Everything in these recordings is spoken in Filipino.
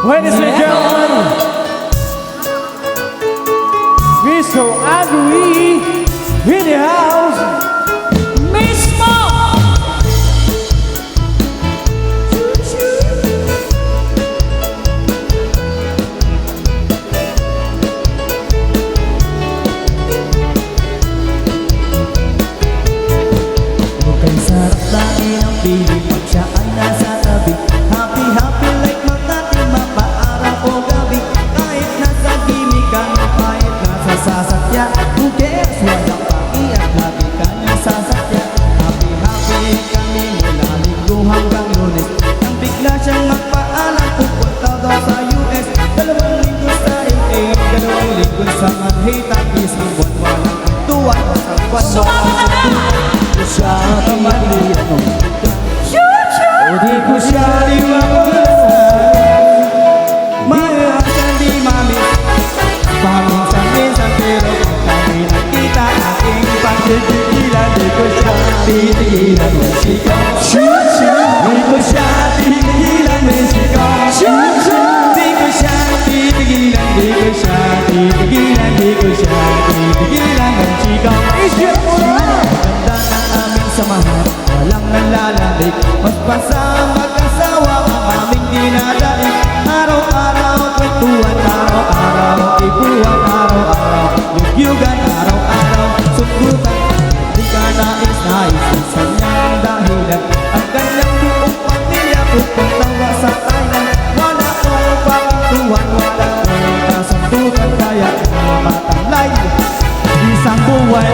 Ladies and gentlemen, Mr. Andrew in the house. Mismo. Bukay sarap lagi ng piling pag siya ang nasa tabi. Happy, happy like magdating mapaaraw o gabi. Kahit nasa gimikan, kahit nasa sasakyan, who cares? Walang pakiyak, lagi kanyang sasakyan. Happy, happy kami mula linggo hanggang Lunes. Nang bigla siyang magpaalam, pupunta daw sa US. 2 linggo sa LA, 2 linggo sa Manhattan. Isang buwan walang tuwan, isang buwan walang tuwan. Siya ang maliyan mo. O di ko siya liwanag. Mayasan di mami. Paminsan-minsan pero kung kami nakita aking pagtitigilan, di ko siya titigilan ng sigaw. Di ko siya titigilan ng sigaw. Di ko siya titigilan, di ko siya titigilan, di ko siya titigilan ng sigaw. Ganda ng aming samahan, walang nalalamig. Mas basa mag-asawa ang aming dinadaig. Araw-araw kwentuhan, araw-araw ibuwan, araw-araw yugyugan, araw-araw sugutan. Di ka nais-nais, isa niyang dahilan ang kanyang buong pamilya pupuntawa sa Thailand. Wala kong pakituhan, wala kong kasundutan, kaya matalay isang buwan.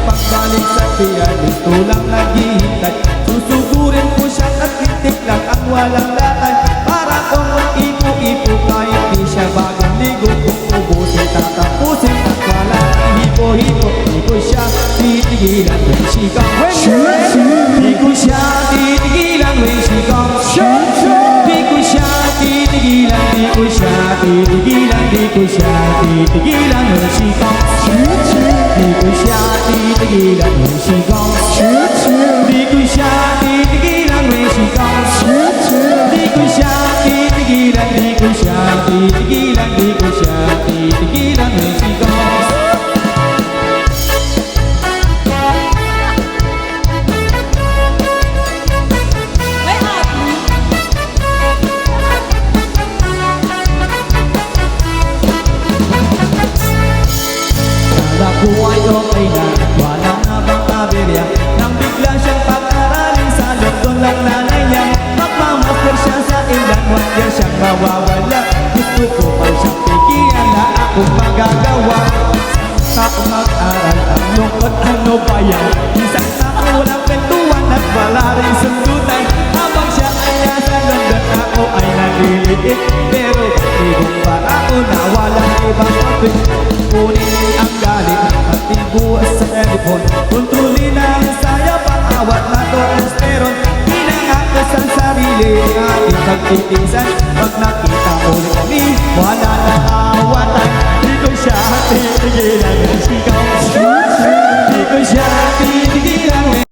Pagbalik sa tiyan, ito lang naghihintay. Susugurin ko siya at titik lang ang walang latay. Para kung ipo-ipo kahit di siya bagang ligo. Kung ubusin, tatapusin at wala ang hipo-hipo. Di ko siya titigilan when she comes. Di ko siya titigilan when she comes. Di ko siya titigilan, di ko siya titigilan, di ko siya titigilan when she comes. Di ko siya titigilan when she comes. Di ko siya titigilan when she comes. Di ko siya titigilan, di ko siya titigilan, di ko siya titigilan when she comes. Kala ko ay okay na, wala na bang aberya. Nang bigla siyang pag-aralin sa London lang nanay niya. Magmamaster siya sa ilan, 1 year siyang mawawala. Gusto ko pa siyang pigilan na akong magagawa. Sa mag-aral ang lungkot, ano ba yan? Isang tao walang kwentuhan at wala rin sundutan. Habang siya ay nasa London, ako ay naliliit. Pero ibang parao na walang ibang topic. Kunin ang galit at ibuwas sa telephone. Kontrolin ang saya, pang-awat na testosterone. Pinangako sa sarili ang ating pagtitisan. Pag nakita ulit kami, wala na awatan. Di ko siya titigilan ng sigaw. Di ko siya titigilan ng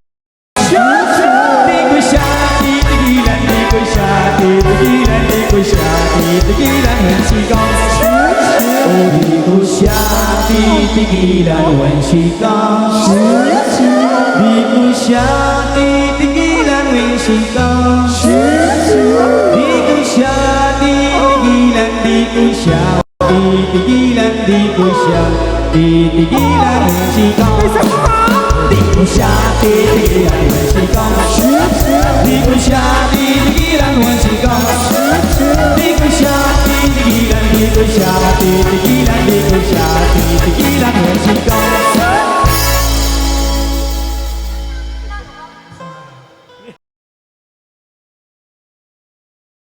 di ko siya titigilan, di ko siya titigilan, di ko siya titigilan ng sigaw. Oh, di ko siya titigilan when she comes. Di ko siya titigilan when she comes. Di ko siya titigilan, di ko siya titigilan, di ko siya titigilan when she comes. Di ko siya titigilan when she comes.